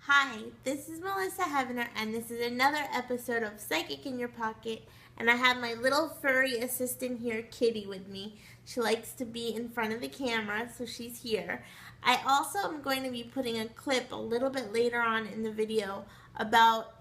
Hi, this is Melissa Hevenor, and this is another episode of Psychic in Your Pocket. And I have my little furry assistant here, Kitty, with me. She likes to be in front of the camera, so she's here. I also am going to be putting a clip a little bit later on in the video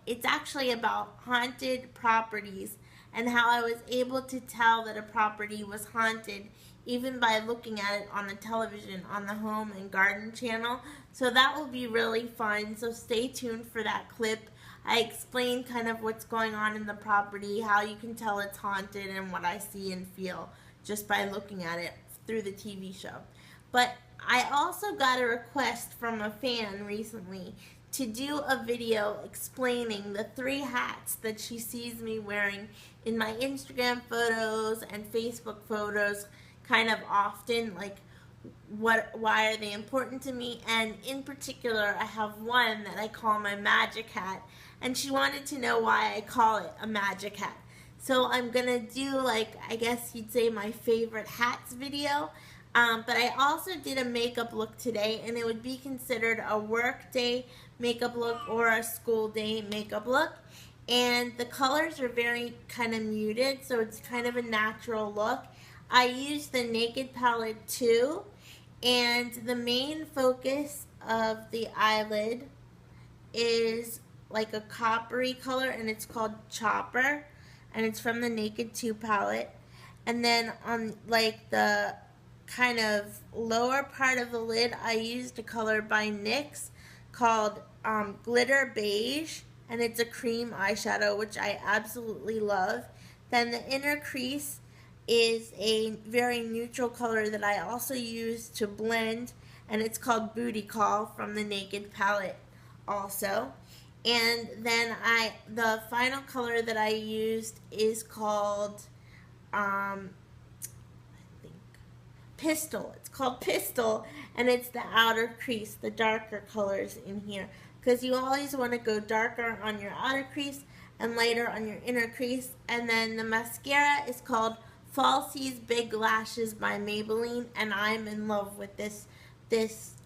it's actually about haunted properties and how I was able to tell that a property was haunted even by looking at it on the television on the Home and Garden channel. So that will be really fun. So stay tuned for that clip. I explain kind of what's going on in the property, how you can tell it's haunted, and what I see and feel just by looking at it through the TV show. But I also got a request from a fan recently to do a video explaining the 3 hats that she sees me wearing in my Instagram photos and Facebook photos kind of often, like why are they important to me. And in particular, I have one that I call my magic hat, and she wanted to know why I call it a magic hat. So I'm gonna do, like, I guess you'd say, my favorite hats video. But I also did a makeup look today, and it would be considered a work day makeup look or a school day makeup look. And the colors are very kind of muted, so it's kind of a natural look. I used the Naked palette too, and the main focus of the eyelid is like a coppery color, and it's called Chopper, and it's from the Naked 2 palette. And then on like the kind of lower part of the lid, I used a color by NYX called Glitter Beige, and it's a cream eyeshadow, which I absolutely love. Then the inner crease is a very neutral color that I also use to blend, and it's called Booty Call from the Naked palette also. And then the final color that I used is called Pistol. It's called Pistol, and it's the outer crease, the darker colors in here, because you always want to go darker on your outer crease and lighter on your inner crease. And then the mascara is called Falsies Big Lashes by Maybelline, and I'm in love with this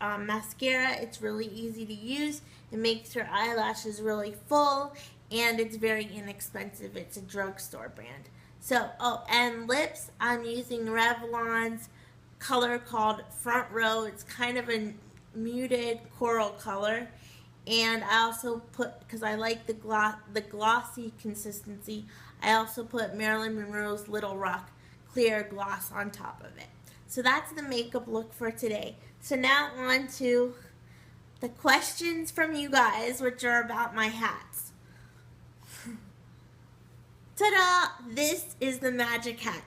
mascara. It's really easy to use. It makes your eyelashes really full, and it's very inexpensive. It's a drugstore brand. So, and lips, I'm using Revlon's color called Front Row. It's kind of a muted coral color. And I also put, because I like the glossy consistency, I also put Marilyn Monroe's Little Rock clear gloss on top of it. So that's the makeup look for today. So now on to the questions from you guys, which are about my hats. Ta-da! This is the magic hat.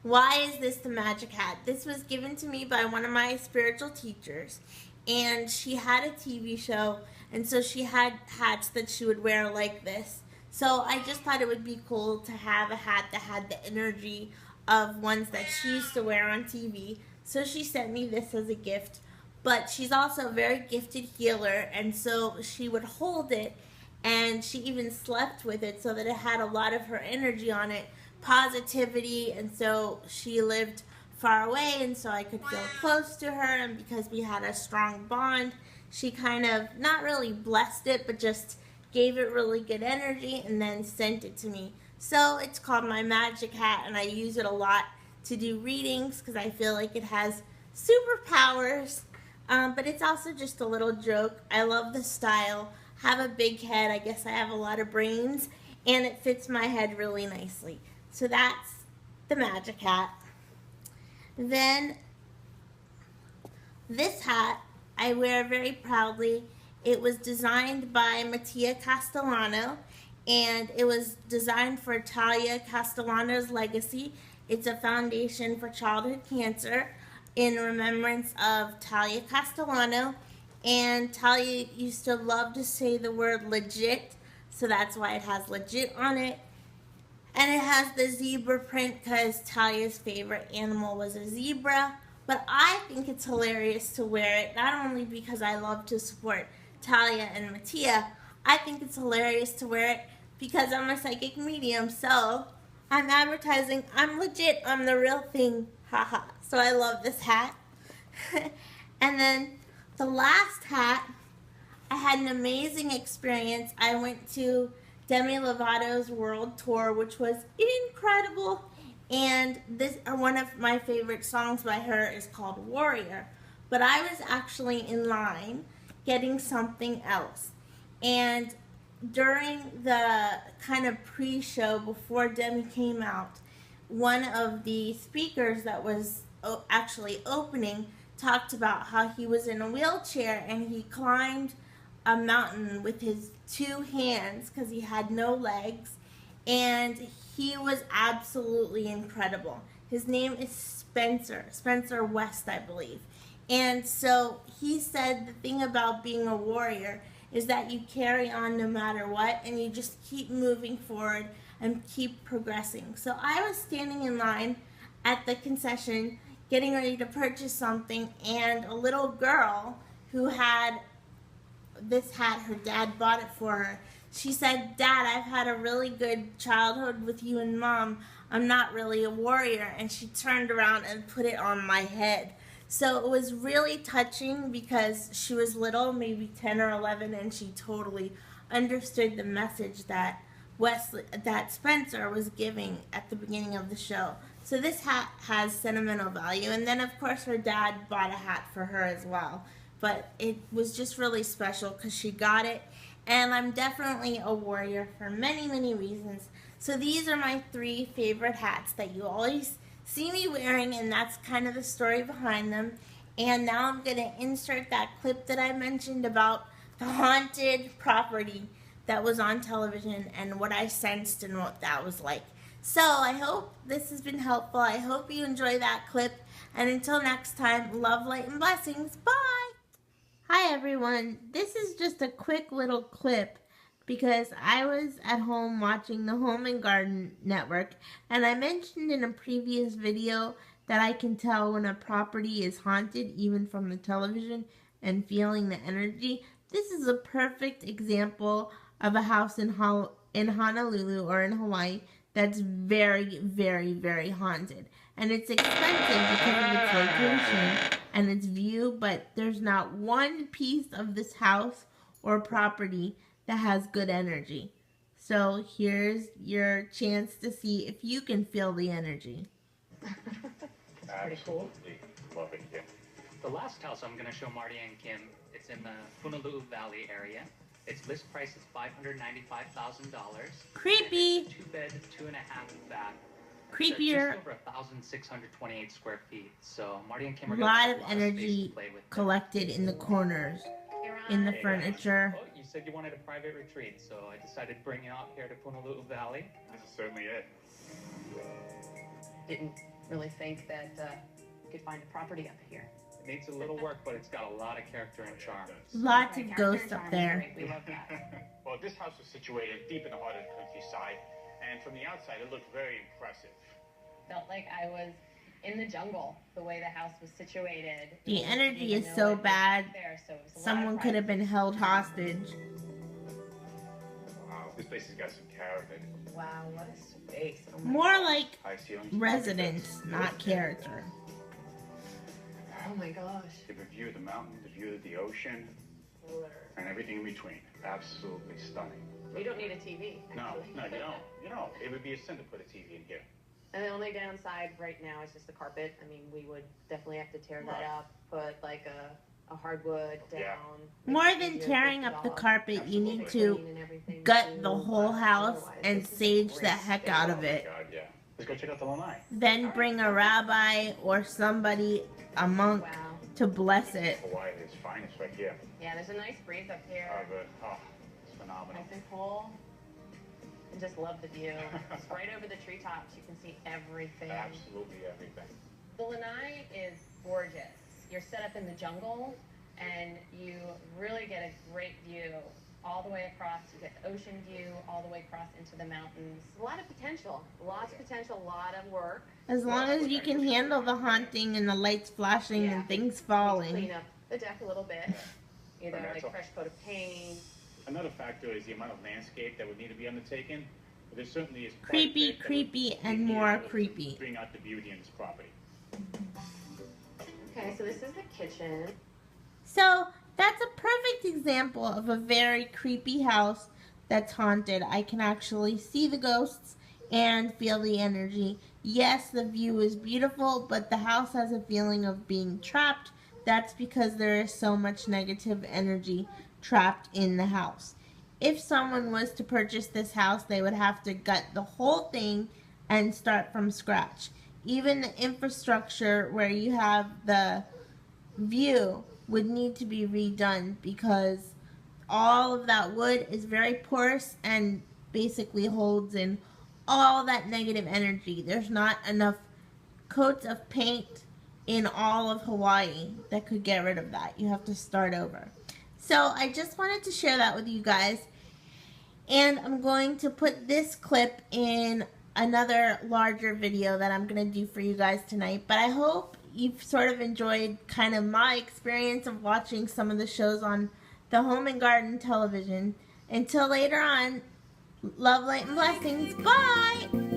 Why is this the magic hat? This was given to me by one of my spiritual teachers, and she had a TV show, and so she had hats that she would wear like this. So I just thought it would be cool to have a hat that had the energy of ones that she used to wear on TV. So she sent me this as a gift. But she's also a very gifted healer, and so she would hold it, and she even slept with it so that it had a lot of her energy on it, positivity. And so she lived far away, and so I could feel close to her, and because we had a strong bond, she kind of not really blessed it, but just gave it really good energy and then sent it to me. So it's called my magic hat, and I use it a lot to do readings because I feel like it has superpowers. But it's also just a little joke. I love the style. Have a big head. I guess I have a lot of brains, and it fits my head really nicely. So that's the magic hat. Then this hat I wear very proudly. It was designed by Mattia Castellano, and it was designed for Talia Castellano's legacy. It's a foundation for childhood cancer in remembrance of Talia Castellano. And Talia used to love to say the word legit, so that's why it has legit on it. And it has the zebra print because Talia's favorite animal was a zebra. But I think it's hilarious to wear it, not only because I love to support Talia and Mattia. I think it's hilarious to wear it because I'm a psychic medium, so I'm advertising I'm legit, I'm the real thing, haha. So I love this hat. And then the last hat I had an amazing experience. I went to Demi Lovato's world tour, which was incredible. And this one of my favorite songs by her is called Warrior. But I was actually in line getting something else. And during the kind of pre-show before Demi came out, one of the speakers that was actually opening talked about how he was in a wheelchair and he climbed a mountain with his two hands because he had no legs, and he was absolutely incredible. His name is Spencer West, I believe. And so he said the thing about being a warrior is that you carry on no matter what, and you just keep moving forward and keep progressing. So I was standing in line at the concession getting ready to purchase something, and a little girl who had this hat, her dad bought it for her. She said, "Dad, I've had a really good childhood with you and Mom. I'm not really a warrior." And she turned around and put it on my head. So it was really touching because she was little, maybe 10 or 11, and she totally understood the message that Spencer was giving at the beginning of the show. So this hat has sentimental value. And then, of course, her dad bought a hat for her as well. But it was just really special because she got it. And I'm definitely a warrior for many, many reasons. So these are my 3 favorite hats that you always see me wearing, and that's kind of the story behind them. And now I'm going to insert that clip that I mentioned about the haunted property that was on television and what I sensed and what that was like. So I hope this has been helpful. I hope you enjoy that clip. And until next time, love, light, and blessings. Bye! Hi everyone. This is just a quick little clip because I was at home watching the Home and Garden Network, and I mentioned in a previous video that I can tell when a property is haunted even from the television and feeling the energy. This is a perfect example of a house in Honolulu or in Hawaii that's very, very, very haunted. And it's expensive because of its location and its view, but there's not one piece of this house or property that has good energy. So here's your chance to see if you can feel the energy. That's pretty cool. Love it, yeah. The last house I'm going to show Marty and Kim, it's in the Honolulu Valley area. Its list price is $595,000. Creepy. 2-bed, 2.5 bath. Creepier. Just over 1,628 square feet. So Marty and Kim are a lot of energy collected in the corners, in the furniture. Oh, you said you wanted a private retreat, so I decided to bring you out here to Honolulu Valley. This is certainly it. Didn't really think that you could find a property up here. It needs a little work, but it's got a lot of character and charm. Lots of ghosts up there. We love that. Well, this house was situated deep in the heart of the countryside, and from the outside, it looked very impressive. Felt like I was in the jungle, the way the house was situated. The energy is so bad, someone could have been held hostage. Wow, this place has got some character. Wow, what a space. Oh More like High ceilings. residence, not character. Oh my gosh. The view of the mountain, the view of the ocean, and everything in between. Absolutely stunning. You don't need a TV. No, you don't. You know, it would be a sin to put a TV in here. And the only downside right now is just the carpet. I mean, we would definitely have to tear that up, put like a hardwood down. Yeah. More than tearing up the carpet, you need to gut the whole house and sage the heck out of it. Oh my God, yeah. Let's go check out the lanai. Then bring a rabbi or somebody, a monk, to bless it. Hawaii is finest right here. Yeah, there's a nice breeze up here. It's phenomenal. Nice and cool. And just love the view. It's right over the treetops. You can see everything. Absolutely everything. The lanai is gorgeous. You're set up in the jungle, and you really get a great view all the way across. You get the ocean view all the way across into the mountains. A lot of potential. Lots of potential. A lot of work. As long as you can handle the haunting and the lights flashing and things falling. Clean up the deck a little bit. Either like fresh coat of paint. Another factor is the amount of landscape that would need to be undertaken. But there certainly is creepy, and more creepy. Bring out the beauty in this property. Okay, so this is the kitchen. So That's a perfect example of a very creepy house that's haunted. I can actually see the ghosts and feel the energy. Yes, the view is beautiful, but the house has a feeling of being trapped. That's because there is so much negative energy trapped in the house. If someone was to purchase this house, they would have to gut the whole thing and start from scratch. Even the infrastructure where you have the view would need to be redone because all of that wood is very porous and basically holds in all that negative energy. There's not enough coats of paint in all of Hawaii that could get rid of that. You have to start over. So I just wanted to share that with you guys. And I'm going to put this clip in another larger video that I'm going to do for you guys tonight. But I hope you've sort of enjoyed kind of my experience of watching some of the shows on the Home and Garden television. Until later on, love, light, and blessings. Bye!